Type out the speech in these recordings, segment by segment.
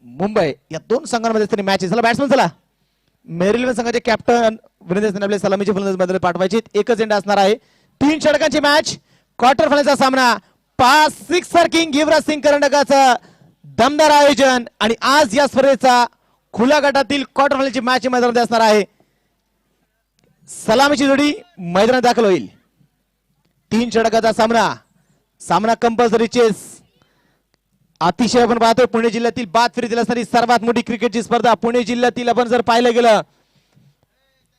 मुंबई या दोन संघांमध्ये असणारी मॅच आहे. चला बॅट्समन चला. मेरीलमॅन संघाचे कॅप्टन वीरेंद्र आपले सलामीचे फलंदाज मैदानात पाठवायचे. एकच एंड असणार आहे. 3 षटकांची मॅच. क्वार्टर फायनलचा सामना. 5 सिक्सर किंग युवराज सिंग करंडकाचं दमदार आयोजन आणि आज या स्पर्धेचा खुल्या गटातील क्वार्टर फायनलची मॅच मैदानात असणार आहे. सलामीची जोडी मैदानात दाखल होईल. 3 षटकाचा सामना कंपल्सरी चेस. अतिशय आपण पाहतोय पुणे जिल्ह्यातील बाद फेरीतील असणारी सर्वात मोठी क्रिकेटची स्पर्धा. पुणे जिल्ह्यातील आपण जर पाहिलं गेलं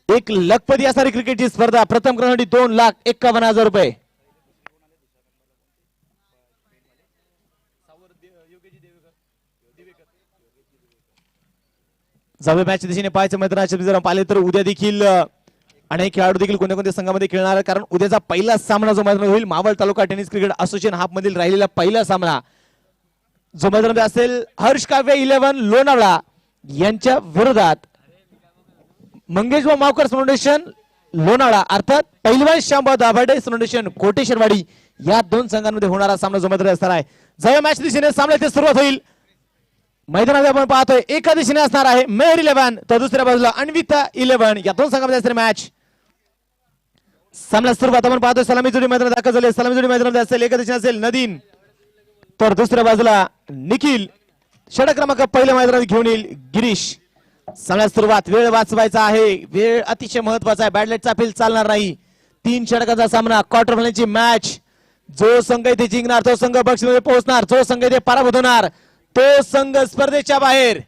एक लखपती असणारी क्रिकेटची स्पर्धा. प्रथम क्रमांकासाठी 2,51,000 रुपये. जावे मॅच दिशेने पाहायचं मैदानाचे जर पाहिले तर उद्या देखील अनेक खेळाडू देखील कोणत्या कोणत्या संघामध्ये खेळणार आहे. कारण उद्याचा पहिला सामना जो मैदान होईल मावळ तालुका टेनिस क्रिकेट असोसिएशन हाफ मधील राहिलेला पहिला सामना जो मैदानामध्ये असेल हर्ष काव्य 11 लोणावळा यांच्या विरोधात मंगेश मावकर फाउंडेशन लोणावळा अर्थात पहिलवान श्यामबाब दाभाडे फाउंडेशन कोटेश्वरवाडी या दोन संघांमध्ये होणारा सामना जो मैदानात असणार आहे. जय मॅच दिशेने सामन्याची सुरुवात होईल. मैदानात आपण पाहतोय एका दिशेने असणार आहे मेहर 11 तर दुसऱ्या बाजूला अन्विता 11 या दोन संघांमध्ये असणारी मॅच. सामना सुरुवात आपण पाहतोय सलामी जोडी मैदानात दाखल झाली. सलामी जोडी मैदानात असेल एका दिशेने असेल नदीम तर दुसऱ्या बाजूला निखिल. षटक क्रमांक पहिल्या मैदानात घेऊन येईल गिरीश. सामन्यात सुरुवात. वेळ वाचवायचा आहे. वेळ अतिशय महत्वाचा आहे. बॅडलेटचा अपील चालणार नाही. 3 षटकाचा सामना क्वार्टर फायनलची मॅच. जो संघ इथे जिंकणार तो संघ बक्षीसमध्ये पोहोचणार. जो संघ इथे पराभूत होणार तो संघ स्पर्धेच्या बाहेर.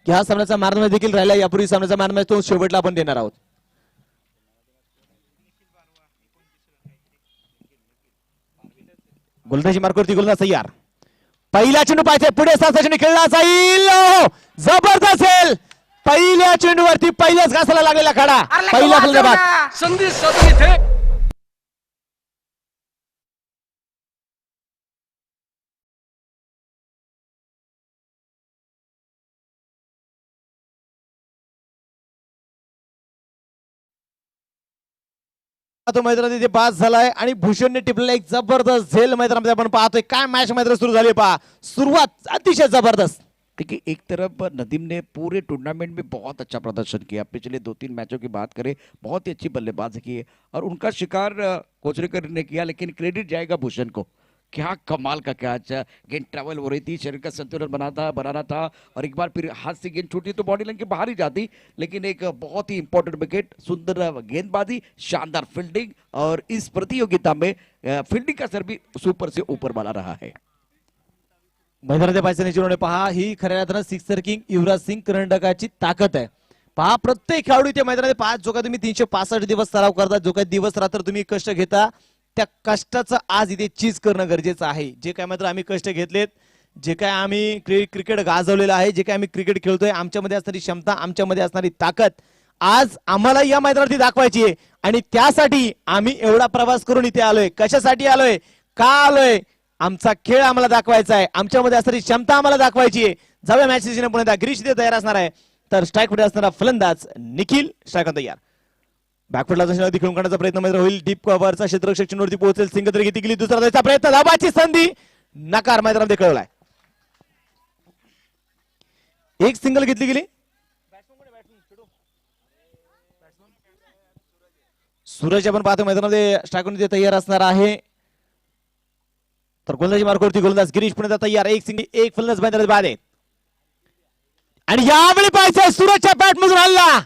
या सामन्याचा मॅच देखील राहिला. यापूर्वी सामन्याचा मॅच तो शेवटला आपण देणार आहोत. गोलंदाजी मार्कवरती गोलंदाज तयार. पहिला चेंडू पाहिजे पुढे 7 चेंडू खेळला जाईल. जबरदस्त असेल. पहिल्या चेंडूवरती पहिल्याच घासाला लागलेला खडा. पहिला फलंदाज संधी साधून इथे तो मैदानात इथे पास झालाय आणि भूषणने टिपलेला एक जबरदस्त झेल मैदानामध्ये आपण पाहतोय. काय मॅच मैदान सुरू झाली पहा. सुरुवात अतिशय जबरदस्त. देखिए एक तरफ नदीम ने पूरे टूर्नामेंट में बहुत अच्छा प्रदर्शन किया. पिछले 2-3 मैचों की बात करें बहुत ही अच्छी बल्लेबाजी की है और उनका शिकार कोचरेकर ने किया. लेकिन क्रेडिट जाएगा भूषण को. क्या कमाल का कैच. गेंद ट्रैवल हो रही थी. शरीर का संतुलन बनाना था और एक बार फिर हाथ से गेंद छूटी तो बॉडी लाइन के बाहर ही जाती. लेकिन एक बहुत ही इंपॉर्टेंट विकेट. सुंदर गेंदबाजी शानदार फील्डिंग और इस प्रतियोगिता में फील्डिंग का असर भी सुपर से ऊपर वाला रहा है. मैदानाच्या पायथ्याने चिरवणे पहा. ही खऱ्या अर्थानं सिक्सर किंग युवराज सिंग करंडकाची ताकद आहे. पहा प्रत्येक खेळाडू इथे मैदानात पहा. जो काय तुम्ही 365 दिवस सराव करता. जो काही दिवस रात्र तुम्ही कष्ट घेता त्या कष्टाचं आज इथे चीज करणं गरजेचं आहे. जे काय मात्र आम्ही कष्ट घेतलेत. जे काय आम्ही क्रिकेट गाजवलेलं आहे. जे काय आम्ही क्रिकेट खेळतोय. आमच्यामध्ये असणारी क्षमता आमच्यामध्ये असणारी ताकद आज आम्हाला या मैदानावरती दाखवायची आहे. आणि त्यासाठी आम्ही एवढा प्रवास करून इथे आलोय. कशासाठी आलोय का आलोय. आमचा खेळ आम्हाला दाखवायचा आहे. आमच्यामध्ये असणारी क्षमता आम्हाला दाखवायची आहे. जाऊया मॅच दिशेने पुन्हा गिरीश इथे तयार असणार आहे. तर स्ट्राईक मध्ये असणारा फलंदाज निखिल स्ट्राईक तयार. बॅकफुटला खेळून काढण्याचा प्रयत्न मात्र होईल. डीप कव्हरचा क्षेत्ररक्षक चेंडूवरती पोहोचेल. सिंग तरी किती गेली. दुसरा द्यायचा प्रयत्न. धाबाची संधी नकार मैदानामध्ये कळवलाय. एक सिंगल घेतली गेली. सूरज आपण पाहतो मैदानामध्ये स्ट्राईक तयार असणार आहे. तर गोलंदाजी मार्कवरती गोलंदाज गिरीश पुणे तयार. एक सिंगल एक फलंदाज मैदानात बाद आहे. आणि यावेळी पाहिजे सूरजच्या बॅट मधून हल्ला.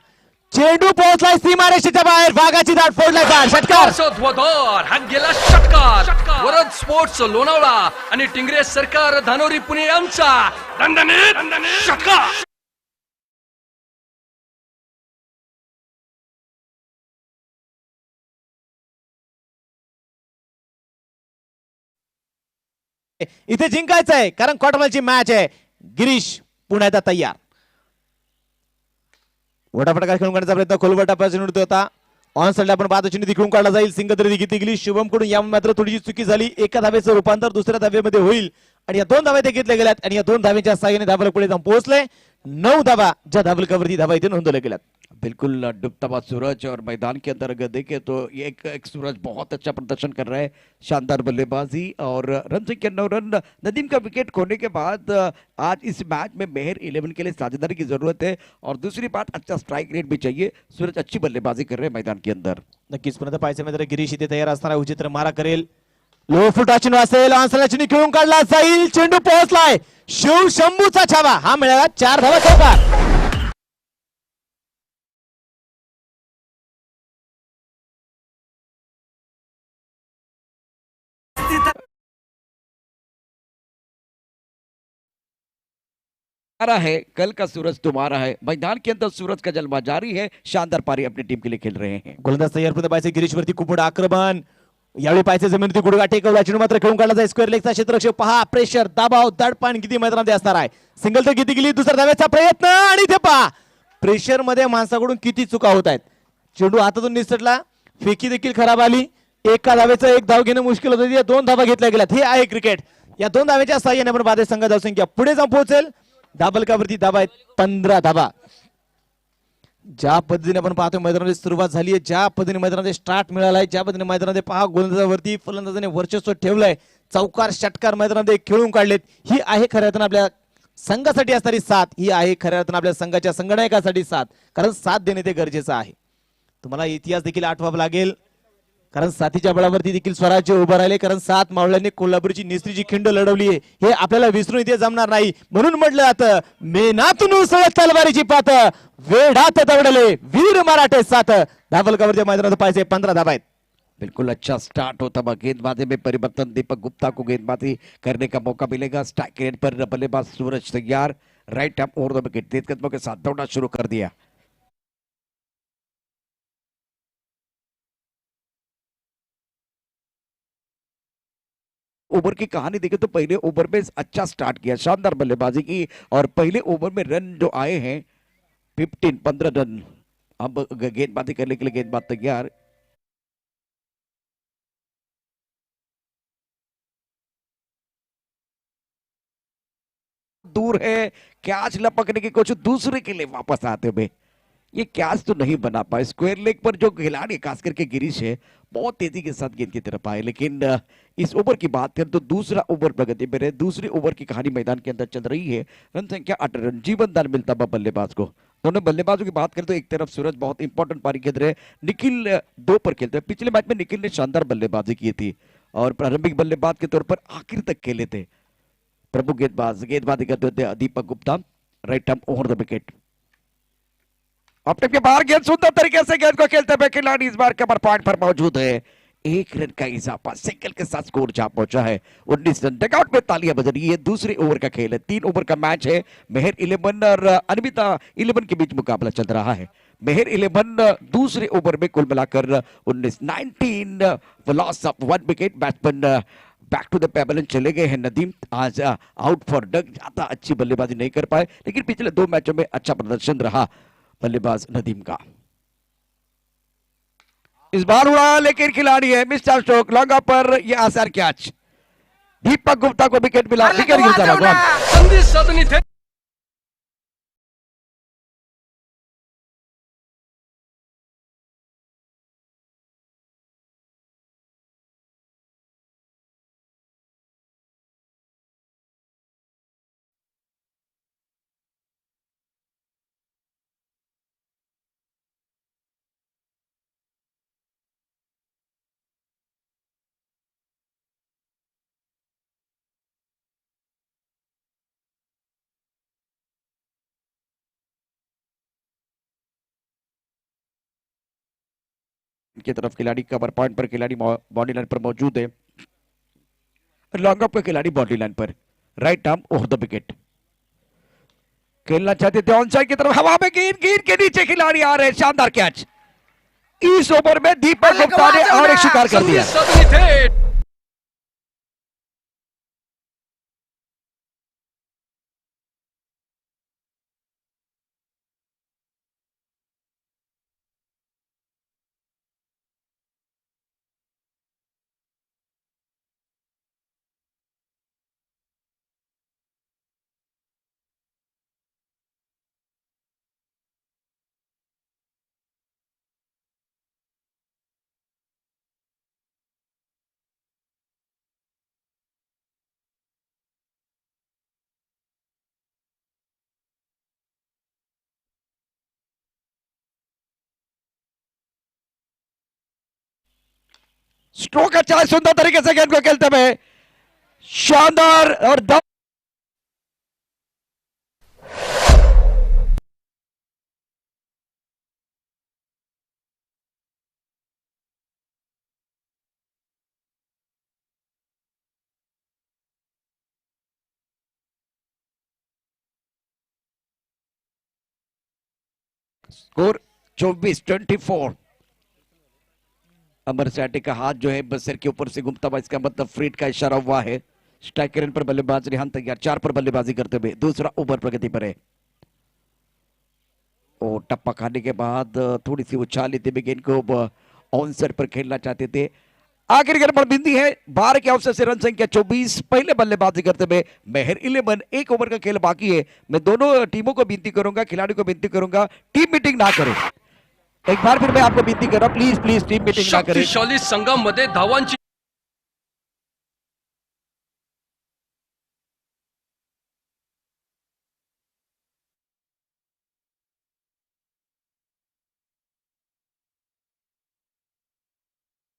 चेंडू पोहोचलाय सीमारेषेच्या बाहेर. वाघाची दाट फोडलाय. षटकार. हा गेला षटकार. वरद स्पोर्ट्स लोणावळा आणि टिंगरे सरकार धानोरी पुणे यांचा दणदणीत षटकार. इथे जिंकायचं आहे कारण क्वार्टरफायनलची मॅच आहे. गिरीश पुण्यात तयार. वटाफटा खेळून काढण्याचा प्रयत्न खोलवर टाकायचा होता. ऑन साइडला आपण पाहतो चेंडू खेळून काढला जाईल. सिंग तरी किती गेली. शुभम कडून या मात्र थोडीशी चुकी झाली. एका धावेचं रूपांतर दुसऱ्या धावेमध्ये होईल आणि या 2 धावे ते घेतल्या गेल्यात आणि या 2 धावेच्या साहाय्याने धावाला पुढे जाऊन पोहोचले. 9 धावा ज्या धावलकावरती धावा इथे नोंदवल्या गेल्यात. बिल्कुल डूबता हुआ सूरज और मैदान के अंदर अगर देखें तो ये एक सूरज बहुत अच्छा प्रदर्शन कर रहा है, शानदार बल्लेबाजी और रन संख्या 9 रन। नदीम का विकेट खोने के बाद आज इस मैच में मेहर 11 के लिए साझेदारी की जरूरत है और दूसरी बात अच्छा स्ट्राइक रेट भी चाहिए। सूरज अच्छी बल्लेबाजी कर रहे हैं मैदान के अंदर। नक्कीच पर्यंत पाहायचं मित्र गिरीश इथे तयार असणारा उचित्र मारा करेल, लो फुटाची असेल, ऑनसला चिनी खेळून काढला जाईल, चेंडू पोहोचलाय, शिव शंभूचा छावा, हा मिळाला 4 धावा चौकार. तुम्हारा है, कल का सूरज तुम्हारा है। मैदान के अंदर सूरज का जलवा जारी है, शानदार पारी अपनी टीम के लिए खेल रहे हैं। गोलंदाज तयार पर्यंत पाहायचे गिरीश वरती खूप मोठं आक्रमण, यावेळी पाहायचे जमिनीवरती गुडघा टेकवला, चेंडू मात्र खेळून काढला जाईल, स्क्वेअर लेगचा क्षेत्ररक्षक पहा, प्रेशर, दबाव, दडपण किती मैदानामध्ये असणार आहे. सिंगल तर किती गेली, दुसरा धाव्याचा प्रयत्न आणि इथे पहा प्रेशर मध्ये माणसाकडून किती चुका होत आहेत. चेंडू हातातून निसटला, फेकी देखील खराब आली, एका धावेचं एक धाव घेणं मुश्किल होतं, या 2 धावा घेतल्या गेल्यात. हे आहे क्रिकेट. या 2 धावेच्या साहाय्याने आपण बादे संघ धावसंख्या पुढे जाऊन पोहोचेल. दाबलकावरती धावा आहेत 15 धावा. ज्या पद्धतीने आपण पाहतोय मैदानामध्ये सुरुवात झाली आहे, ज्या पद्धतीने मैदानामध्ये स्टार्ट मिळालाय, ज्या पद्धतीने मैदानामध्ये पहा गोलंदाजावरती फलंदाजाने वर्चस्व ठेवलंय, चौकार षटकार मैदानामध्ये खेळून काढलेत. ही आहे खऱ्या अर्थानं आपल्या संघासाठी असणारी साथ, ही आहे खऱ्या अर्थानं आपल्या संघाच्या संगणकासाठी साथ, कारण साथ देणे ते गरजेचं आहे. तुम्हाला इतिहास देखील आठवावा लागेल, कारण साथीच्या बळावरती देखील स्वराज्य उभं राहिले, कारण 7 मावळ्यांनी कोल्हापूरची निस्त्रीची खिंड लढवली आहे, हे आपल्याला विसरून इथे जमणार नाही. म्हणून म्हटलं जातं, मेनातून उसळत तलवारीची पात, वेढात दौडले वीर मराठे साथ. धावलकावरच्या मैदानात पाहिजे 15 धावा आहेत. बिल्कुल अच्छा स्टार्ट होता हुआ गेंदबाजी में परिवर्तन, दीपक गुप्ता को गेंदबाजी करने का मौका मिलेगा। स्ट्राइक रेट पर बल्लेबाज सूरज तैयार, right arm over the wicket, तेज कदमों के साथ दौड़ना शुरू कर दिया। ओवर की कहानी देखें तो पहले ओवर में अच्छा स्टार्ट किया, शानदार बल्लेबाजी की और पहले ओवर में रन जो आए हैं 15 रन। अब गेंदबाजी करने के लिए गेंदबाज तैयार, दूर है, कैच लपकने की कोशिश दूसरे के लिए वापस आते हुए ये कैच तो नहीं बना पाए। स्क्वायर लेग पर जो खिलाड़ी खास करके गिरीश है बहुत तेजी के साथ गेंद की तरफ आए, लेकिन इस ओवर की बात करें तो दूसरा ओवर प्रगति में रहे। दूसरे ओवर की कहानी मैदान के अंदर चल रही है। रन संख्या 8 रन, जीवन दान मिलता हुआ बल्लेबाज को। दोनों बल्लेबाजों की बात करें तो एक तरफ सूरज बहुत इंपॉर्टेंट पारी खेल रहे, निखिल 2 पर खेलते हैं। पिछले मैच में निखिल ने शानदार बल्लेबाजी की थी और प्रारंभिक बल्लेबाज के तौर पर आखिर तक खेले थे। प्रमुख गेंदबाजी करते थे Deepak Gupta, right arm over the wicket. अपने के बाहर गेंद सुंदर तरीके से गेंद को खेलते हुए खिलाड़ी इस बार कवर पॉइंट पर मौजूद है। 1 रन का इजाफा, सिंगल के साथ स्कोर जा पहुंचा है 19 रन। डगआउट में तालियां बज रही है। दूसरे ओवर का खेल है, 3 ओवर का मैच है। मेहर 11 और अनविता 11 के बीच मुकाबला चल रहा है। मेहर 11 दूसरे ओवर में कुल मिलाकर 19 loss of 1 wicket. Batsman back to the pavilion चले गए हैं नदीम, आज आउट फॉर डक, ज्यादा अच्छी बल्लेबाजी नहीं कर पाए, लेकिन पिछले 2 मैचों में अच्छा प्रदर्शन रहा बल्लेबाज नदीम का। इस बार उड़ा लेकिन खिलाड़ी है मिस्टर स्टोक, लॉन्ग पर ये आसार कैच। दीपक गुप्ता को विकेट मिला, विकेट गिरता भगवान। संधी साधून इथे की तरफ खिलाड़ी कवर पॉइंट पर, खिलाड़ी बॉडी लाइन पर मौजूद है। लॉन्ग अप का खिलाड़ी body line per, right arm over the wicket. खेलना चाहते थे ऑन साइड की तरफ, हवा में गेंद के नीचे खिलाड़ी आ रहे हैं, शानदार कैच। इस ओवर में दीपक गुप्ता ने और एक शिकार कर संधी दिया। साधून इथे स्ट्रोक अच्छा है, सुंदर तरीके से गेंद को खेलते हुए शानदार और स्कोर 24-24। अमर सैटी का हाथ जो है बस सिर के ऊपर से घूमता हुआ, इसका मतलब फ्रीड का इशारा हुआ है। स्ट्राइकर पर बल्लेबाज रिहान तैयार, 4 पर बल्लेबाजी करते हुए दूसरा ओवर प्रगति पर है। और टप्पा खाने के बाद थोड़ी सी उछाल लेते हुए गेंद को ऑन सेट पर खेलना चाहते थे। आखिर गेंद पर बिंदी है, 12 के अवसर से रन संख्या 24, पहले बल्लेबाजी करते हुए मेहर 11। 1 ओवर का खेल बाकी है। मैं दोनों टीमों को विनती करूंगा, खिलाड़ी को विनती करूंगा, टीम मीटिंग ना करें। एक बार फिर मैं आपको विनती कर रहा हूं, प्लीज प्लीज टीम मीटिंग ना करें। शक्तिशाली संघामध्ये धावांची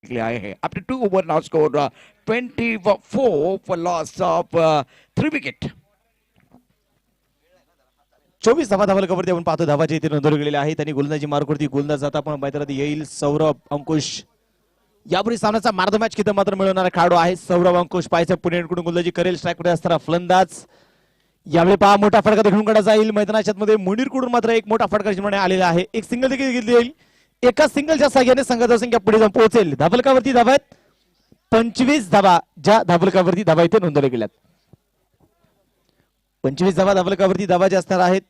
आए हैं। After 2 over now scored 24 for loss of 3 wicket. 24 धावा धावलकावरती आपण पाहतो, धावाचे इथे नोंदवले गेलेले आहेत आणि गोलंदाजी मार्कवरती गोलंदाज जाता पण मैदानात येईल सौरभ अंकुश। यापूर्वी सामन्याचा मार्द मॅच किती मात्र मिळवणारा खेळाडू आहे सौरभ अंकुश। पाहायचं पुणेकडून गोलंदाजी करेल, स्ट्राईक मध्ये असणारा फलंदाज। यावेळी पहा मोठा फटका देखील काढला जाईल मैदानाच्या मध्ये। मुनीरकडून मात्र एक मोठा फटका जिंकण्यात आलेला आहे। एक सिंगल देखील घेतली जाईल, एका सिंगलच्या साहाय्याने संघाची संख्या पुढे जाऊन पोहोचेल। धावलकावरती धावा आहेत 25 धावा, ज्या धावलकावरती धावा इथे नोंदवल्या गेल्यात। 25 धावा धावलकावरती धावा ज्या असणार आहेत।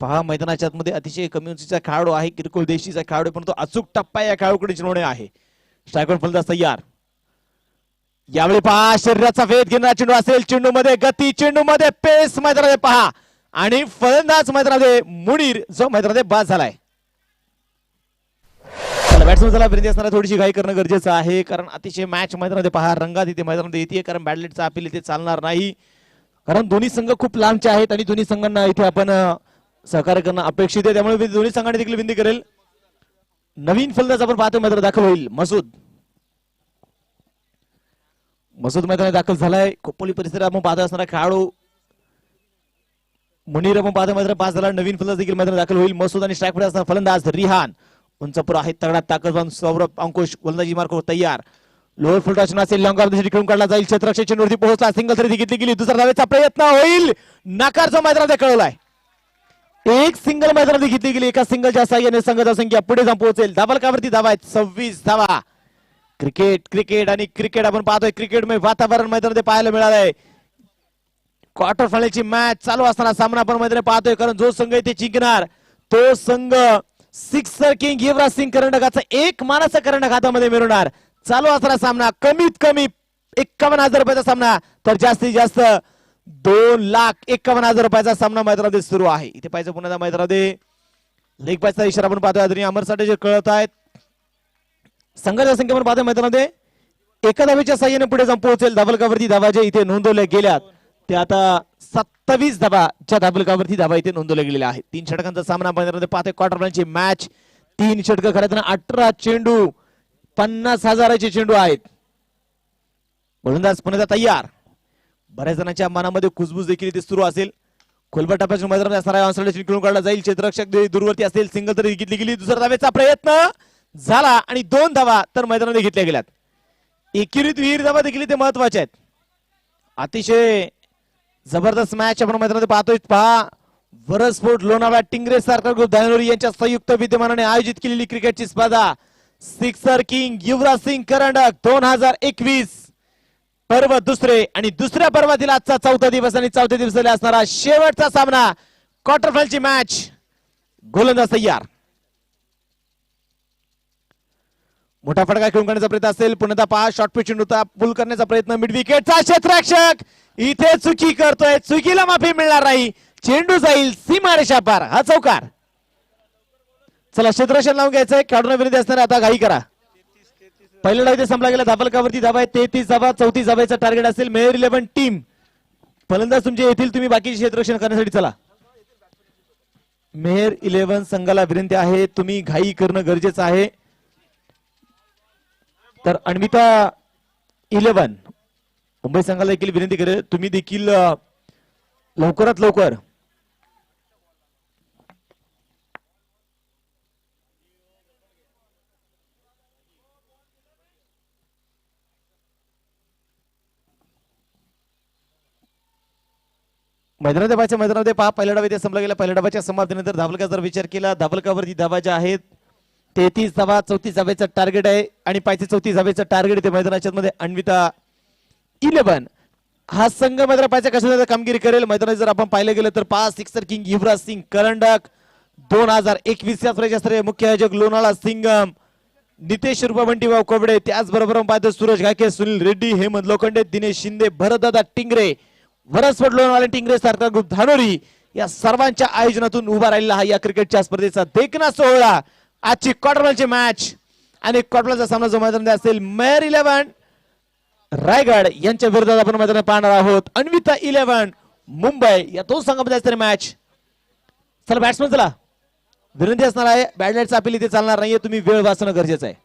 पहा मैदानाच्या मध्ये अतिशय कमी उंचीचा खेळाडू आहे, किरकोळ देशीचा खेळाडू, पण तो अचूक टप्पा या खेळाडूकडे जिंकणे आहे। स्ट्रायकर फलंदाज तयार। यावेळी पहा शरीराचा वेध घेणारा चेंडू असेल, चेंडू मध्ये गती, चेंडू मध्ये पेस मैदानामध्ये पहा आणि फलंदाज मैदानामध्ये मुनीर जो मैदानामध्ये बाद झालाय। बॅट्समनला विनंती असणार, थोडीशी घाई करणं गरजेचं आहे, कारण अतिशय मॅच मैदानामध्ये पहा रंगात इथे मैदानामध्ये येते, कारण बॅटलेटचा अपील इथे चालणार नाही, कारण दोन्ही संघ खूप लांबचे आहेत आणि दोन्ही संघांना इथे आपण सहकार्य करणं अपेक्षित आहे। त्यामुळे दोन्ही संघांनी देखील विनंती करेल। नवीन फलंदाज आपण पाहतो मैदानात दाखल होईल मसूद। मसूद मैदानात दाखल झालाय। खोपोली परिसरात आपण पाहत असणारा खेळाडू मुनीर आपण पाहतो मैदानात पास झाला। नवीन फलंदाज देखील मैदानात दाखल होईल मसूद आणि स्ट्राईक मध्ये असणारा फलंदाज रिहान। उंचपुरा आहे, तगडा ताकदवान सौरभ अंकुश गोलंदाजी मार्कवर तयार। लोअर फुल टच असेल, लॉंग ऑफ खेळून काढला जाईल, क्षेत्ररक्षक चेंडूवरती पोहोचला, सिंगल तरी घेतली गेली, दुसरा धावेचा प्रयत्न होईल, नकारचा मैदानात कळवलाय। एक सिंगल मैदानात घेतली गेली, एका सिंगलच्या साहाय्याने संघाची संख्या पुढे जाऊन पोहोचेल। धावलकावरती धावा आहेत 26 धावा। क्रिकेट क्रिकेट आणि क्रिकेट आपण पाहतोय, क्रिकेटमय वातावरण मैदानामध्ये पाहायला मिळालंय। क्वार्टर फायनलची मॅच चालू असताना सामना आपण मैदानात पाहतोय, कारण जो संघ इथे जिंकणार तो संघ सिक्सर किंग युवराज सिंग करंडकाचा एक मानाचा करंडक हातामध्ये मिळवणार। चालू असणारा सामना कमीत कमी 51,000 रुपयाचा सामना, तर जास्तीत जास्त 2,51,000 रुपयाचा सामना मैदानामध्ये सुरू आहे। इथे पाहिजे पुन्हा मैदानामध्ये लेग पासचा इशारा आपण पाहतोय, आदरणीय अमर साठे जे कळत आहेत। संघाच्या संख्या आपण पाहतोय मैदानामध्ये एका धावेच्या साहाय्याने पुढे जाऊन पोहोचेल। धावलकावरती धावा जे इथे नोंदवल्या गेल्यात ते आता 27 धावा च्या धावलकावरती धावा इथे नोंदवल्या गेलेल्या आहेत। 3 षटकांचा सामना मैदानामध्ये पाहतोय, क्वार्टर फायनलची मॅच। 3 षटक खेळताना 18 चेंडू, 50,000चे चेंडू आहेत। गोलंदाज पुन्हा तयार। बऱ्याच जणांच्या मनामध्ये कुजबूज देखील इथे सुरू असेल। खोलबट टप्प्याच्या मैदानात असणारा ऑनसाइड खेळून काढला जाईल, क्षेत्ररक्षक दूरवरती असेल, सिंगल तरी घेतली गेली, दुसऱ्या धावेचा प्रयत्न झाला आणि 2 धावा तर मैदानामध्ये घेतल्या गेल्यात। एकेरीत विहीर धावा देखील इथे महत्वाच्या आहेत। अतिशय जबरदस्त मॅच आपण मैदानामध्ये पाहतोय। पहा वरद स्पोर्ट लोणावळा, टिंगरे सरकार ग्रुप धानोरी यांच्या संयुक्त विद्यमानाने आयोजित केलेली क्रिकेटची स्पर्धा सिक्सर किंग युवराज सिंग करंडक 2021 पर्व दुसरे आणि दुसऱ्या पर्वातील आजचा 4था दिवस आणि 4थ्या दिवसाला असणारा शेवटचा सामना, क्वार्टर फायनलची मॅच। गोलंदाज तयार। मोठा फटका खेळून काढण्याचा प्रयत्न असेल, पुन्हा पहा शॉर्ट पिच चेंडूचा पुल करण्याचा प्रयत्न, मिड विकेटचा क्षेत्ररक्षक इथे चुकी करतोय, चुकीला माफी मिळणार नाही, चेंडू जाईल सीमारेषा पार, हा चौकार। चला क्षेत्ररक्षण लावून घ्यायचंय, खेळाडूंना विनंती असणार आता घाई करा। पहिला डाव इथे संपला गेला, धावलकावरती धावा आहे 33 धावा, 34 धावायचा टार्गेट असेल। मेयर 11 टीम फलंदाज तुमचे येथील, तुम्ही बाकी क्षेत्ररक्षण करण्यासाठी चला। मेयर 11 संघाला विनंती आहे, तुम्ही घाई करणं गरजेचं आहे। तर अन्विता 11 मुंबई संघाला देखील विनंती करेल, तुम्ही देखील लवकरात लवकर मैदानामध्ये पहा, पहिल्या डाव इथे संपला गेला. पहिल्या डावाच्या समाप्तीनंतर धावलका जर विचार केला, धावलकावरती धावा ज्या आहेत 33 धावा, 34 धावेचं टार्गेट आहे आणि 34 धावेचं टार्गेट इथे मैदानाच्या मध्ये अन्विता 11 हा संघ मैदानात पाहिजे कशा कामगिरी करेल. मैदानात जर आपण पाहिलं गेलं तर 5 सिक्सर किंग युवराज सिंग करंडक 2021 या स्पर्धेचे मुख्य आयोजक लोणाळा सिंगम, नितेश रुपवंटीवाव कोबडे, त्याचबरोबर पाहतो सूरज घाके, सुनील रेड्डी, हेमंत लोखंडे, दिनेश शिंदे, भरतदादा टिंगरे, वरसवड लोणावळा टिंगरे सारखा ग्रुप धानोरी या सर्वांच्या आयोजनातून उभा राहिलेला हा या क्रिकेटच्या स्पर्धेचा देखना सोहळा. आजची क्वार्टरफायनलची मॅच आणि क्वार्टरफायनलचा सामना जो मैदानात असेल मेयर 11 रायगड यांच्या विरोधात आपण मैदानात पाहणार आहोत. अन्विता 11 मुंबई या दोन संघामध्ये असणारी मॅच. चला बॅट्समन चला, विनंती असणार आहे बॅटलाईटचा अपील इथे चालणार नाहीये, तुम्ही वेळ वाचणं गरजेचं आहे.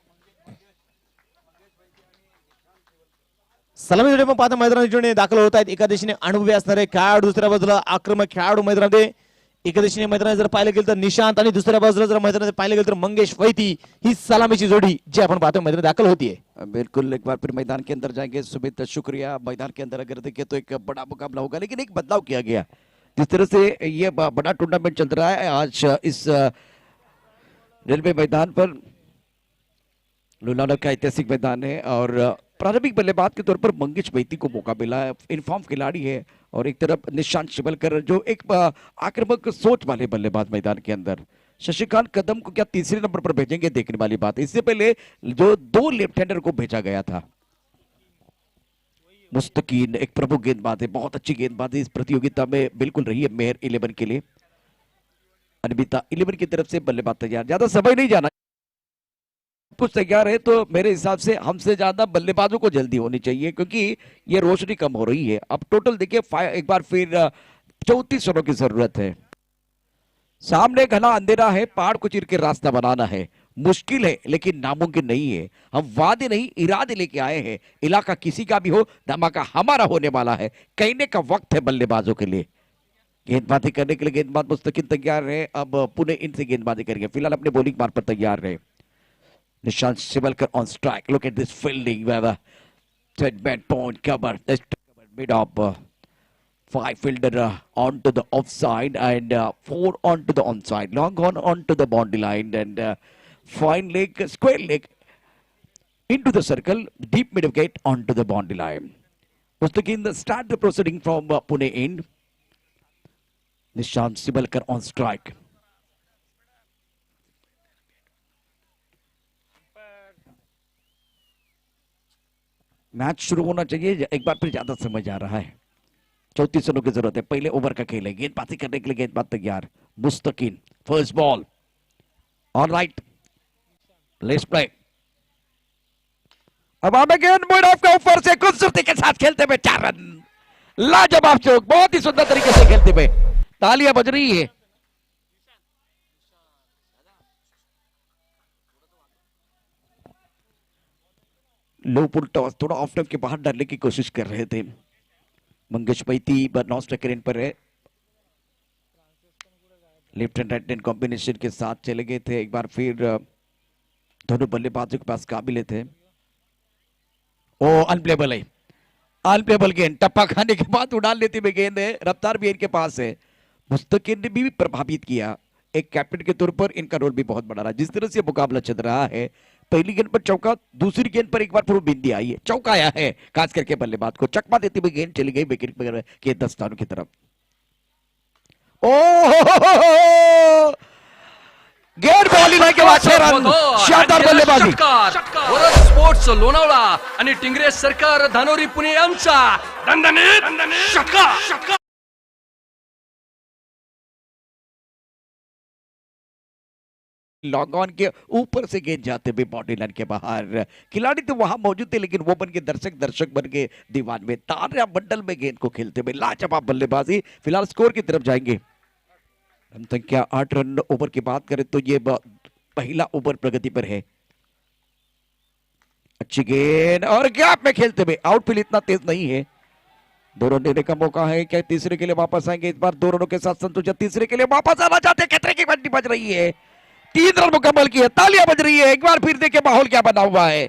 सलामी पण पाहता मैदानात दाखल होत आहेत. एका दिशेने अनुभवी असणारे खेळाडू, दुसऱ्या बाजूला आक्रमक खेळाडू मैदानामध्ये. एका दिशेने मैदानात जर पाहिलं गेलं तर निशांत आणि दुसऱ्या बाजूला जर मैदानात पाहिलं गेलं तर मंगेश वैती, ही सलामीची जोडी जी आपण पाहतो मैदानात दाखल होती है. बिल्कुल, एक बार फिर मैदान के अंदर जाएंगे सुमित, शुक्रिया. मैदान के अंदर अगर देखें तो एक बड़ा मुकाबला होगा, लेकिन एक बदलाव किया गया. जिस तरह से ये बड़ा टूर्नामेंट चल रहा है आज इस रेलवे मैदान पर, लोनावला का ऐतिहासिक मैदान है और प्रारंभिक बल्लेबाज के तौर पर मंगेश वैती को मौका मिला है. इनफॉर्म खिलाड़ी है और एक तरफ निशांत शिवलकर जो एक आक्रामक सोच वाले बल्लेबाज मैदान के अंदर. शशिकांत कदम को क्या तीसरे नंबर पर भेजेंगे, देखने वाली बात. इससे पहले जो 2 लेफ्ट हैंडर को भेजा गया था, मुस्तकीन एक प्रमुख गेंदबाज है, बहुत अच्छी गेंदबाजी इस प्रतियोगिता में बिल्कुल रही है मेयर 11 के लिए. अन्विता 11 की तरफ से बल्लेबाज तैयार, ज्यादा समय नहीं जाना, कुछ तैयार है तो मेरे हिसाब से हमसे ज्यादा बल्लेबाजों को जल्दी होनी चाहिए क्योंकि ये रोशनी कम हो रही है. अब टोटल देखिए एक बार फिर 34 रनों की जरूरत है. सामने घना अंधेरा है, पहाड़ को चीर के रास्ता बनाना है मुश्किल है लेकिन नामुमकिन नहीं है. हम वादे नहीं इरादे लेके आए हैं. इलाका किसी का भी हो, धमाका हमारा होने वाला है. कहने का वक्त है बल्लेबाजों के लिए. गेंदबाजी करने के लिए गेंदबाज मुस्तकिन तैयार है. अब पुणे इनसे गेंदबाजी करेंगे. फिलहाल अपने बॉलिंग मार्ग पर तैयार रहे. Nishant Shivalkar on strike. Look at this fielding. We have a set-band point cover. Let's cover mid of 5 fielder onto the offside and 4 onto the onside. Long on onto the boundary line and fine leg, square leg into the circle. Deep mid wicket onto the boundary line. Mustakin start the proceeding from Pune end. Nishant Shivalkar on strike. Match शुरू होना चाहिए. एक बार फिर ज्यादा समय जा रहा है. 34 रनों की जरूरत है. पहले ओवर का खेल है. गेंदबाजी करने के लिए गेंदबाज तैयार. Mustakeen first ball on right. Let's play. अब हमें गेंद मिड ऑफ के ऊपर से खूबसूरती के साथ खेलते हुए 4 रन. लाजवाब चौक, बहुत ही सुंदर तरीके से खेलते हुए. तालियां बज रही है. लो पुल टॉस थोड़ा ऑफ टाइम के बाहर डालने की कोशिश कर रहे थे. Mangesh Vaiti non striker end पर है. Left hand right hand combination के साथ चले गए थे. एक बार फिर दोनों बल्लेबाजों के पास काबिल थे. ओ अनप्लेबल है. अनप्लेबल गेंद. टप्पा खाने के बाद उड़ा लेती हुई गेंद है. रफ्तार भी इनके पास है. मुस्तकिन ने भी प्रभावित किया. एक कैप्टन के तौर पर इनका रोल भी बहुत बड़ा रहा. जिस तरह से मुकाबला चल रहा है, पहली गेंद पर चौका, दूसरी गेंद पर एक बार फिर बिंदी आई है. चौका आया है खास करके बल्लेबाज को. चकमा देती हुई गेंद चली गई विकेट के दस्तानों की तरफ. ओ गेंद बॉलिंग के बाद 6 रन. शानदार बल्लेबाजी. वरद स्पोर्ट्स लोणावळा आणि टिंगरे सरकार धानोरी पुणे यांचा दणदणीत षटकार. लॉन्ग ऑन के ऊपर से गेंद जाते हुए बाउंड्री लाइन के बाहर. खिलाड़ी तो वहां मौजूद थे लेकिन वो बन के दर्शक बन के दीवान में. तारा मंडल में गेंद को खेलते हुए लाजवाब बल्लेबाजी. फिलहाल स्कोर की तरफ जाएंगे. रन संख्या 8 रन. ओवर की बात करें तो ये पहला ओवर प्रगति पर है. अच्छी गेंद और गैप में खेलते हुए आउटफील्ड इतना तेज नहीं है। दो रन देने का मौका है, क्या तीसरे के लिए वापस आएंगे? इस बार 2 रनों के साथ संतोष तीसरे के लिए वापस आना चाहते हैं। खतरे की घंटी बज रही है, 3 रन मुकम्मल की है, तालियां बज रही है। एक बार फिर देखे माहौल क्या बना हुआ है,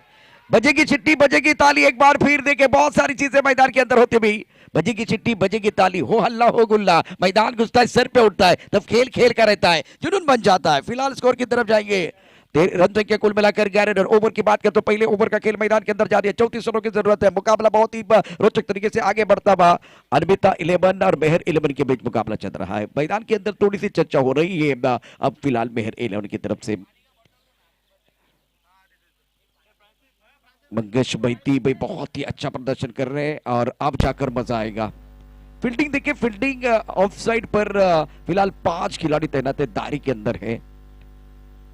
बजेगी चिट्ठी बजेगी ताली। एक बार फिर देखे बहुत सारी चीजें मैदान के अंदर होती हुई, बजेगी चिट्ठी बजेगी ताली, हो हल्ला हो गुल्ला, मैदान घुसता है, सर पे उठता है, तब खेल खेल का रहता है, जुनून बन जाता है। फिलहाल स्कोर की तरफ जाएंगे। रन संख्या कुल मिलाकर 11 रन। ओवर की बात करें तो पहले ओवर का खेल मैदान के अंदर जारी है, 34 रनों की जरूरत है। मुकाबला बहुत ही रोचक तरीके से आगे बढ़ता हुआ अनविता 11 और मेहर 11 के बीच मुकाबला चल रहा है। मैदान के अंदर थोड़ी सी चर्चा हो रही है अब फिलहाल मेहर 11 की तरफ से। मंगेश बैती भाई बहुत ही अच्छा प्रदर्शन कर रहे हैं और अब जाकर मजा आएगा। फील्डिंग देखिए, फील्डिंग ऑफ साइड पर फिलहाल 5 खिलाड़ी तैनात है, दारी के अंदर है।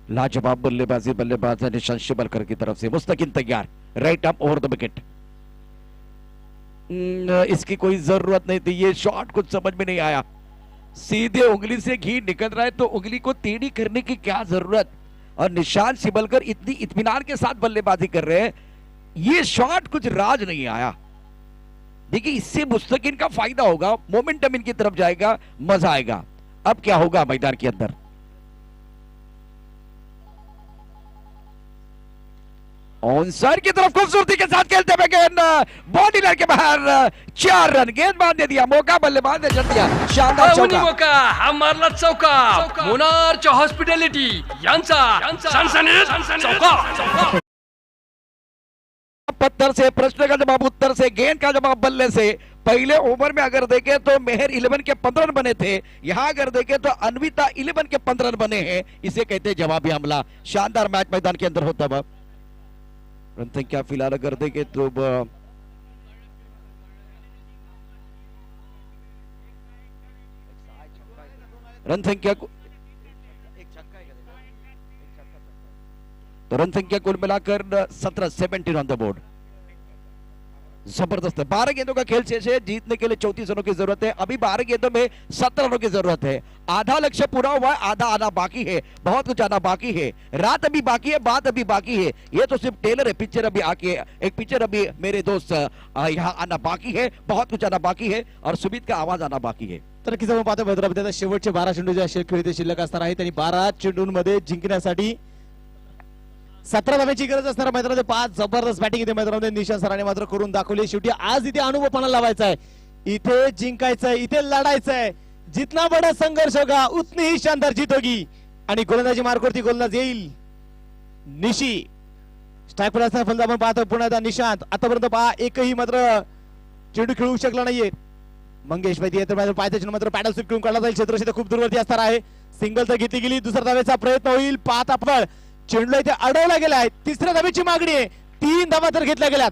लाजवाब बल्लेबाजी, बल्लेबाज निशांत शिबलकर की तरफ से। मुस्तकिन तैयार, right arm over the wicket. इसकी कोई जरूरत नहीं थी, ये शॉट कुछ समझ में नहीं आया। सीधे उंगली से घी निकल रहा है तो उंगली को टेढ़ी करने की क्या जरूरत। और निशांत शिबलकर इतनी इत्मीनान के साथ बल्लेबाजी कर रहे हैं, ये शॉट कुछ राज नहीं आया। देखिए इससे मुस्तकिन का फायदा होगा, मोमेंटम इनकी तरफ जाएगा, मजा आएगा। अब क्या होगा मैदान के अंदर? ऑनसाइड की तरफ खूबसूरती के साथ खेलते हुए गेंद बॉडी लाइन के बाहर, 4 रन। गेंद बांध दे दिया, मौका बल्लेबाज ने जड़ दिया, शानदार चौका। मौका हा मारला चौका। मोनार्च हॉस्पिटॅलिटी यांचा सनसनीत चौका। पत्थर से प्रश्न का जवाब उत्तर से, गेंद का जवाब बल्ले से। पहले ओवर में अगर देखें तो मेहर 11 के 15 रन बने थे, यहां अगर देखें तो अनविता 11 के 15 रन बने हैं। इसे कहते हैं जवाबी हमला। शानदार मैच मैदान के अंदर होता है। रन संख्या फिलहाल अगर देखें तो रन संख्या तो रन संख्या कुल मिलाकर 17 ऑन द बोर्ड। जबरदस्त है। 12 गेंदों का खेल शेष है, जीतने के लिए 34 रनों की जरूरत है। अभी 12 गेंदों में 17 रनों की जरूरत है। आधा लक्ष्य पूरा हुआ है, आधा आना बाकी है, बहुत कुछ आना बाकी है। रात अभी बाकी है, बात अभी बाकी है। ये तो सिर्फ टेलर है, पिक्चर अभी आके एक पिक्चर अभी मेरे दोस्त यहाँ आना बाकी है, बहुत कुछ आना बाकी है और सुमित का आवाज आना बाकी है। तर किती आपण पाहतो हैदराबाद शेवटचे 12 चेंडू जे खेळीत शिल्लक असणार आहे, त्यांनी 12 चेंडूंमध्ये जिंकण्यासाठी 17 धाब्याची गरज असणार मैदानामध्ये 5 जबरदस्त बॅटिंग इथे मैदानामध्ये निशांत सरांनी मात्र करून दाखवली। शेवटी आज इथे अनुभवपणा लावायचा आहे, इथे जिंकायचं आहे, इथे लढायचं आहे। जितना बड़ा संघर्ष होगा उतनी ही शानदार जीत होगी। आणि गोलंदाजी मार्कवरती गोलंदाज येईल निशी। स्ट्राईक वर असणारा फलंदाज आपण पाहतो पुन्हा एकदा निशांत। आतापर्यंत पहा एकही मात्र चेंडू खेळू शकला नाहीये मंगेश वैद्य। येतो मात्र पायथ्या चेंडू मात्र पॅडल स्वीप करून काढला जाईल, क्षेत्ररक्षण खूप दूरवरती असणार आहे। सिंगल तर घेतली गेली, दुसऱ्या धावेचा प्रयत्न होईल, पाहत आपण चेंडूला इथे अडवला गेला आहे। तिसऱ्या धावेची मागणी आहे, 3 धावा तर घेतल्या गेल्यात।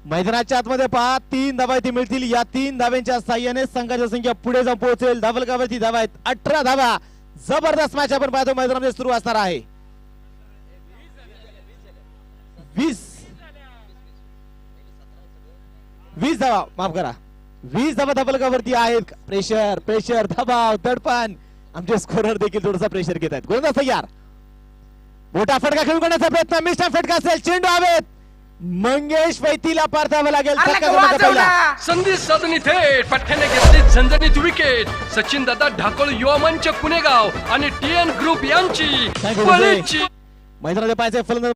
मैदानाच्या आतमध्ये पहा 3 धावा इथे मिळतील। या 3 धाव्यांच्या साह्याने संघाची संख्या पुढे जाऊन पोहोचेल। धावलकावरती धावा आहेत 18 धावा। जबरदस्त मॅच आपण पाहतो मैदानामध्ये सुरू असणार आहे। 20 धावा, माफ करा, 20 धावा धावलकावरती आहेत। प्रेशर प्रेशर, दबाव, दडपण, आमचे स्कोरर देखील थोडासा प्रेशर घेत आहेत। गोलंदाज तयार, मोठा फटका खेळून करण्याचा प्रयत्न, मिस्टर फटका असेल, चेंडू हवेत, मंगेश वैतीला पार्थावं लागेल। संधी साधून थेट पठ्ठ्याने घेतली झणझणीत विकेट। सचिन दादा ढाकळ युवा मंच पुणेगाव आणि टीएन ग्रुप यांची बळीची मैदानामध्ये पाहायचे फलंदाज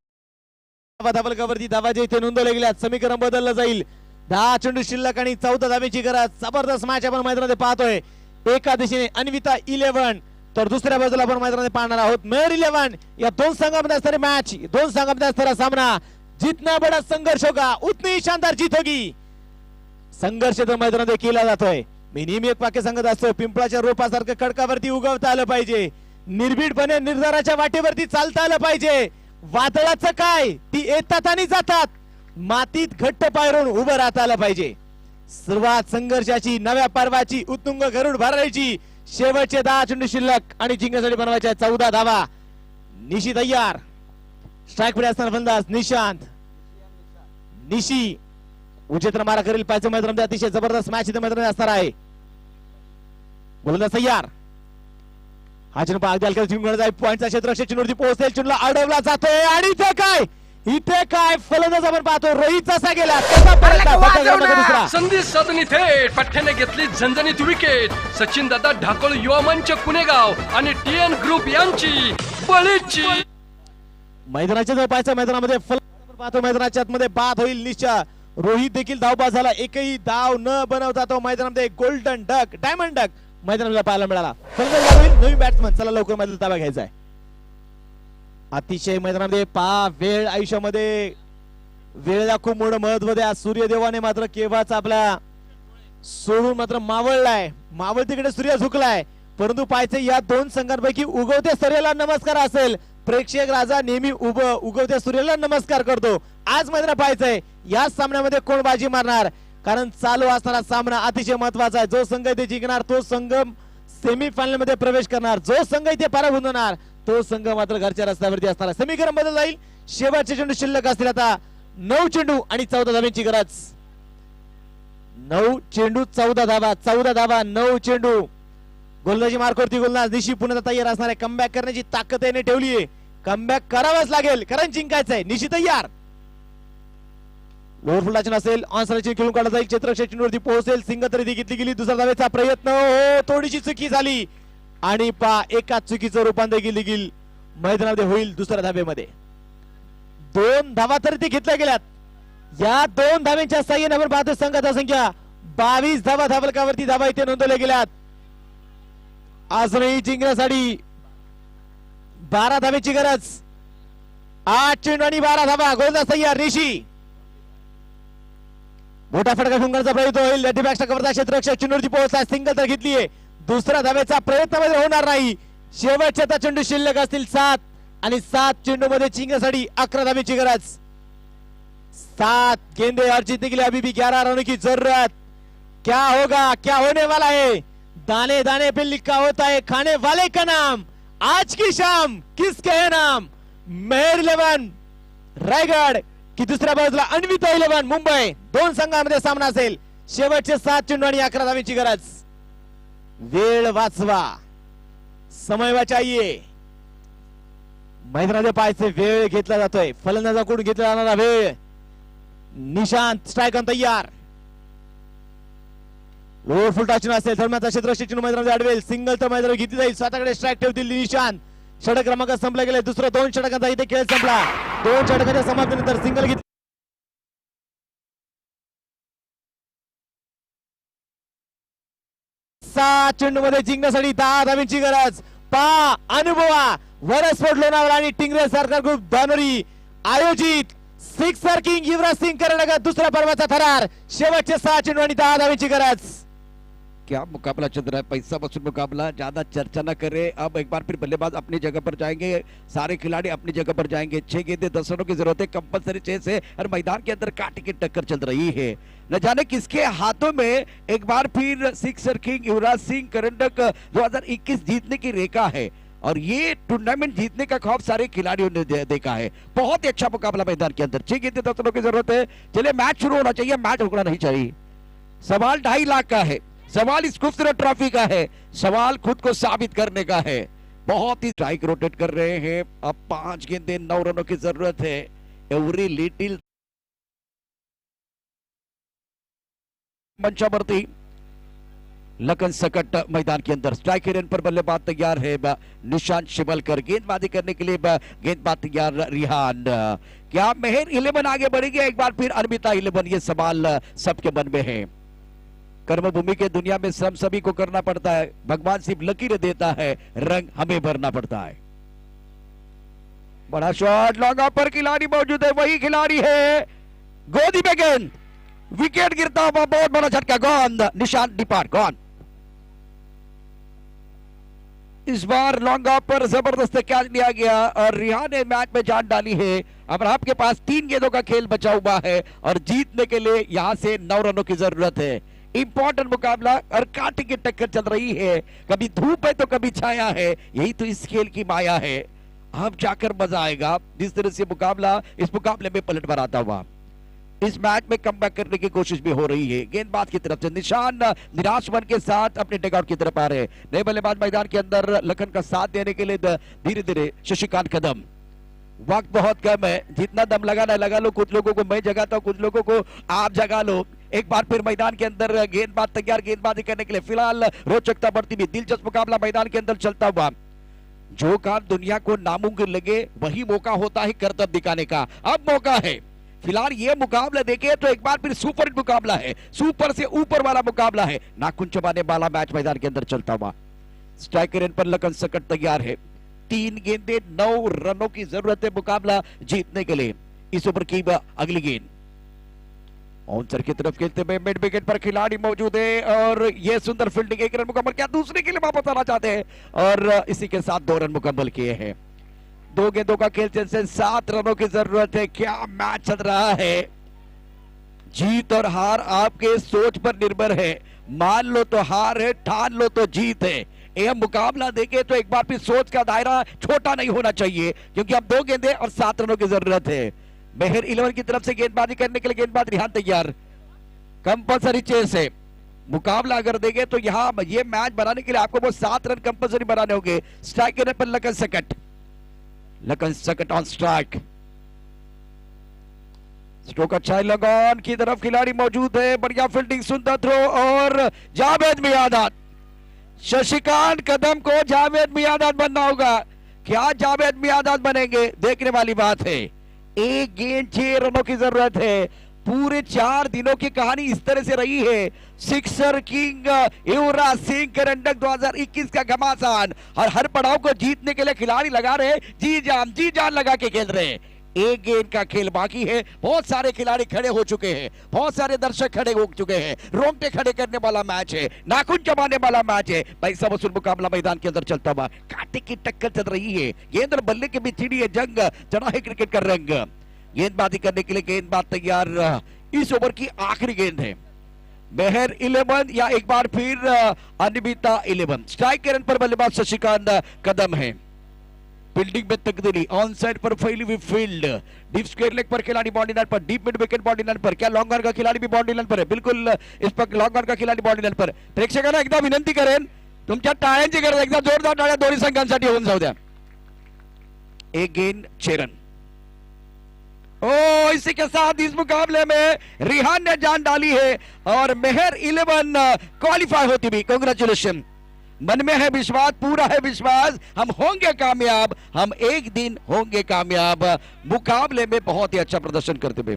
धावलकावरती धावा जे इथे नोंदवल्या गेल्यात। समीकरण बदललं जाईल। 10 चेंडू शिल्लक आणि 14 धावेची गरज। जबरदस्त मॅच आपण मैदानामध्ये पाहतोय। एका दिशेने अनविता 11 तर दुसऱ्या बाजूला आपण मैदानामध्ये पाहणार आहोत मेहर 11। या दोन संघांमध्ये असणारी मॅच, दोन संघांमध्ये असणारा सामना, जितना बड़ा संघर्ष होगा उतनी ही शानदार जीत होगी। संघर्ष तर मैदानामध्ये केला जातोय। मी नेहमी एक वाक्य सांगत असतो, पिंपळाच्या रोपासारखं खडकावरती उगवता आलं पाहिजे, निर्भीडपणे निर्धाराच्या वाटेवरती चालता आलं पाहिजे। वादळाचं काय, ती येतात आणि जातात, मातीत घट्ट पायरून उभं राहता आलं पाहिजे। सुरुवात संघर्षाची, नव्या पर्वाची, उत्तुंग गरुड भरायची। शेवटचे 10 चेंडू शिल्लक आणि जिंकण्यासाठी बनवायच्या 14 धावा। निशी तयार, स्ट्राईक वर असणारा फलंदाज निशांत। निशी उजेत्र मारा करेल पायचं मैदानामध्ये। अतिशय जबरदस्त मॅच इथे मैदानामध्ये असणार आहे। गोलंदाज तयार, हा चेंडू अगदी हलक्या जिंकून जाईल पॉईंटचा क्षेत्ररक्षक चेंडूवरती पोहोचेल, चेंडूला अडवला जातोय आणि इथे काय फलंदाज आपण पाहतो रोहित असा गेला त्याचा प्रयत्न, फक्त क्रमांक दुसरा. संधी साधणी थेट पठ्ठ्याने घेतली झणझणीत विकेट. सचिन दादा ढाकळ युवा मंच कुणेगाव आणि TN ग्रुप यांची बळीची. मैदानाच्या जवळ पाहायचं, मैदानामध्ये फलंदाज पाहतो, मैदानाच्या आतमध्ये बाद होईल निश्चय. रोहित देखील धावबाद झाला, एकही धाव न बनवता तो मैदानामध्ये गोल्डन डक डायमंड डक मैदानाला पाहायला मिळाला. फलंदाज होईल नवीन बॅट्समन, चला लवकर मैदानात ताबा घ्यायचा आहे. अतिशय मैदानामध्ये वेळ आयुष्यामध्ये वेळेला खूप मोठं महत्व द्या. सूर्यदेवाने मात्र केव्हाच आपला सोडून मात्र मावळलाय, मावळतीकडे सूर्य झुकलाय. परंतु पाहायचे या दोन संघांपैकी उगवत्या सूर्याला नमस्कार असेल. प्रेक्षक राजा नेहमी उगवत्या सूर्याला नमस्कार करतो. आज मैदानात पाहायचंय या सामन्यामध्ये कोण बाजी मारणार, कारण चालू असणारा सामना अतिशय महत्वाचा आहे. जो संघ इथे जिंकणार तो संघ सेमीफायनल मध्ये प्रवेश करणार, जो संघ इथे पराभूत होणार तो संघ मात्र घरच्या रस्त्यावरती असणार. समीकरण बदल जाईल. शेवटचे चेंडू शिल्लक असतील आता 9 चेंडू आणि 14 धाब्यांची गरज. 9 चेंडू 14 धाबा, 14 धाबा 9 चेंडू. गोलंदाजी मार्कवरती गोलंदाज निशी पुन्हा तयार असणार आहे. कमबॅक करण्याची ताकद याने ठेवली आहे. कमबॅक करावाच लागेल कारण जिंकायचंय. निशी तयार. लोअर फुल असेल, ऑन साइड खेळून काढला जाईल. क्षेत्ररक्षक चेंडूवरती पोहोचेल, सिंग तरी घेतली गेली. दुसरा धावेचा प्रयत्न, हो थोडीशी चुकी झाली आणि एका चुकीचं रूपांतर देखील मैदानामध्ये होईल. दुसऱ्या धाब्यामध्ये 2 धावा तरी ते घेतल्या गेल्यात. या 2 धाव्यांच्या साह्याने आपण पाहतो संघाचा संख्या 22 धावा धावलकावरती धावा इथे नोंदवल्या गेल्यात. अजूनही जिंकण्यासाठी 12 धाव्याची गरज. 8 चेंडू आणि 12 धावा. गोलंदाज तयार निशी. मोठा फटका ठोकण्याचा प्रयत्न होईल. लेफ्ट कव्हरचा क्षेत्ररक्षक चेंडूवरती पोहोचला, सिंगल तर घेतलीये. दुसऱ्या धावेचा प्रयत्न मध्ये होणार नाही. शेवटच्या चेंडू शिल्लक असतील 7 आणि 7 चेंडू मध्ये जिंकण्यासाठी 11 धावेची गरज. 7 गेंदे और जीतने के लिए अभी भी 11 रनों की जरूरत. क्या होगा, क्या होने वाला है? दाने दाने पे लिखा होता है खाने वाले का नाम. आज की शाम किसके है नाम? मेहर 11 रायगड की दुसऱ्या बाजूला अन्विता 11 मुंबई. 2 संघांमध्ये सामना असेल. शेवटचे 7 चेंडू आणि 11 धावेची गरज. वेळ वाचवा, समय वाचाइये. मैदानामध्ये पाहायचे वेळ घेतला जातोय. फलंदाजाकडून घेतला जाणारा वेळ. निशांत स्ट्रायक तयार. लोअर फुल टच असेल, दरम्यानचा क्षेत्ररक्षक चेंडू मैदानामध्ये अडवेल. सिंगल तर मैदानावर घेतली जाईल. स्वतःकडे स्ट्राईक ठेवतील निशांत. षटक क्रमांक संपला गेले. दुसरं 2 षटकांचा इथे खेळ संपला. 2 षटकांच्या समाप्तीनंतर सिंगल घेतली. 6 चेंडू मध्ये जिंकण्यासाठी 10 धाव्यांची गरज. अनुभवा वरस्फोट लोणावळा आणि टिंगरे सरकार ग्रुप धानोरी आयोजित सिक्सर किंग युवराज सिंग कर्नाटक दुसऱ्या पर्वाचा थरार. शेवटचे 6 चेंडू आणि 10 धाव्यांची गरज. क्या मुकाबला चल रहा है, पैसा वसूल मुकाबला. ज्यादा चर्चा न करे. अब एक बार फिर बल्लेबाज अपनी जगह पर जाएंगे, सारे खिलाड़ी अपनी जगह पर जाएंगे. 6 गेंदें 10 रनों की जरूरत है, कंपलसरी 6 से. और मैदान के अंदर कांटे की टक्कर चल रही है. न जाने किसके हाथों में एक बार फिर सिक्सर किंग युवराज सिंह कर्नाटक 2021 जीतने की रेखा है. और ये टूर्नामेंट जीतने का खौफ सारे खिलाड़ियों ने देखा है. बहुत ही अच्छा मुकाबला मैदान के अंदर. 6 गेंदें 10 रनों की जरूरत है. चलिए मैच शुरू होना चाहिए, मैच रुकना नहीं चाहिए. सवाल 2.5 लाख का है. सवाल इस खूबसूरत ट्रॉफी का है. सवाल खुद को साबित करने का है. बहुत ही स्ट्राइक रोटेट कर रहे हैं. अब 5 गेंदें 9 रनों की जरूरत है. एवरी लिटिल मंचावरती लखन सकट मैदान के अंदर. स्ट्राइक रेन पर बल्लेबाज तैयार है निशांत शिवलकर. गेंदबाजी करने के लिए गेंदबाज तैयार रिहान. क्या मेहर 11 आगे बढ़ेगी एक बार फिर अनबिता 11? ये सवाल सबके मन में है. कर्मभूमि के दुनिया में श्रम सभी को करना पड़ता है. भगवान सिर्फ लकीर देता है, रंग हमें भरना पड़ता है. बड़ा शॉट, लॉन्ग ऑफ पर खिलाड़ी मौजूद है. वही खिलाड़ी है. गोदी में गेंद, विकेट गिरता हुआ, बहुत बड़ा झटका. Gone, Nishant depart, gone. इस बार लॉन्ग ऑफ पर जबरदस्त कैच लिया गया और रिहान ने मैच में जान डाली है. अब आपके पास 3 गेंदों का खेल बचा हुआ है और जीतने के लिए यहां से 9 रनों की जरूरत है. इंपॉर्टेंट मुकाबला और कांटे की टक्कर चल रही है. कभी धूप है तो कभी छाया है. यही तो इस खेल की माया है. अब जाकर मजा आएगा जिस तरह से मुकाबला इस मुकाबले में पलट बर आता हुआ. इस मैच में कमबैक करने की कोशिश भी हो रही है। गेंदबाज की तरफ से निशान निराश मन के साथ अपने टेकआउट की तरफ आ रहे हैं। नए बल्लेबाज मैदान के अंदर लखन का साथ देने के लिए धीरे धीरे शशिकांत कदम। वक्त बहुत कम है, जितना दम लगाना है लगा लो। कुछ लोगों को मैं जगाता हूं, कुछ लोगों को आप जगा लो। एक बार फिर मैदान के अंदर गेंदबाज तैयार गेंदबाजी करने के लिए। फिलहाल रोचकता बढ़ती हुई, दिलचस्प मुकाबला मैदान के अंदर चलता हुआ। जो काम दुनिया को नामुमकिन लगे वही मौका होता है करतब दिखाने का। अब मौका है। फिलहाल ये मुकाबला देखे तो एक बार फिर सुपर हिट मुकाबला है, सुपर से ऊपर वाला मुकाबला है। नाखून चबाने वाला मैच मैदान के अंदर चलता हुआ। स्ट्राइकर एंड पर लखन सकट तैयार है। 3 गेंदे 9 रनों की जरूरत है मुकाबला जीतने के लिए। इस ओवर की अगली गेंद ऑनसर की तरफ खेलते हुए मिड विकेट पर खिलाड़ी मौजूद है और ये सुंदर फील्डिंग। 1 रन मुकम्मल किया, दूसरे के लिए वापस आना चाहते हैं और इसी के साथ 2 रन मुकम्मल किए हैं। 2 गेंदों का खेल चल से 7 रनों की जरूरत है। क्या मैच चल रहा है। जीत और हार आपके सोच पर निर्भर है। मान लो तो हार है, ठान लो तो जीत है। यह मुकाबला देखे तो एक बार फिर सोच का दायरा छोटा नहीं होना चाहिए, क्योंकि अब 2 गेंदे और 7 रनों की जरूरत है। मेहर 11 की तरफ से गेंदबाजी करने के लिए गेंदबाज रिहान तैयार। कंपल्सरी चेस है। मुकाबला अगर देखे तो यहां ये मैच बनाने के लिए आपको वो 7 रन कंपल्सरी बनाने होंगे। स्ट्राइक पर लखन सकट। लखन सकट ऑन स्ट्राइक। स्ट्रोक अच्छा है। लगन की तरफ खिलाड़ी मौजूद है। बढ़िया फील्डिंग, सुंदर थ्रो और जावेद मियादाद। शशिकांत कदम को जावेद मियादाद बनना होगा। क्या जावेद मियादाद बनेंगे, देखने वाली बात है। 1 गेंद 6 रनों की जरूरत है। पूरे 4 दिनों की कहानी इस तरह से रही है। सिक्सर किंग युवराज सिंह करंडक 2021 का घमासान और हर पड़ाव को जीतने के लिए खिलाड़ी लगा रहे, जी जान लगा के खेल रहे हैं। 1 गेंद का खेल बाकी है। बहुत सारे खिलाड़ी खड़े हो चुके हैं, बहुत सारे दर्शक खड़े हो चुके हैं। रोंगटे खड़े करने वाला मैच है, नाखून चबाने वाला मैच है। पैसा वसूल मुकाबला मैदान के अंदर चलता हुआ। कांटे की टक्कर चल रही है। गेंद और बल्ले के बीच छिड़ी है जंग, चढ़ा है क्रिकेट का रंग। गेंदबाजी करने के लिए गेंदबाज तैयार। इस ओवर की आखिरी गेंद है। मेहर 11 या एक बार फिर अनिबिता 11। स्ट्राइक रन पर बल्लेबाज शशिकांत कदम है। फील्डिंग में तकदीरी, ऑन साइड पर फैली हुई फील्ड। डीप स्क्वायर लेग पर खिलाड़ी बाउंड्री लाइन पर, deep mid wicket boundary line पर। क्या लॉन्ग ऑन का खिलाड़ी भी बाउंड्री लाइन पर है? बिल्कुल, इस पर लॉन्ग ऑन का खिलाड़ी बाउंड्री लाइन पर। प्रेक्षकांना एकदा विनंती करेन, तुमच्या टाळ्यांची गरज, एकदा जोरदार टाळ्या दोन्ही संघांसाठी होऊन जाऊ द्या। 1 गेंद 6 रन। ओ, इसी के साथ इस मुकाबले में रिहान ने जान डाली है और मेहर 11 क्वालिफाई होती भी। कांग्रेचुलेशन। मन में है विश्वास, पूरा है विश्वास, हम होंगे कामयाब, हम एक दिन होंगे कामयाब। मुकाबले में बहुत ही अच्छा प्रदर्शन करते हुए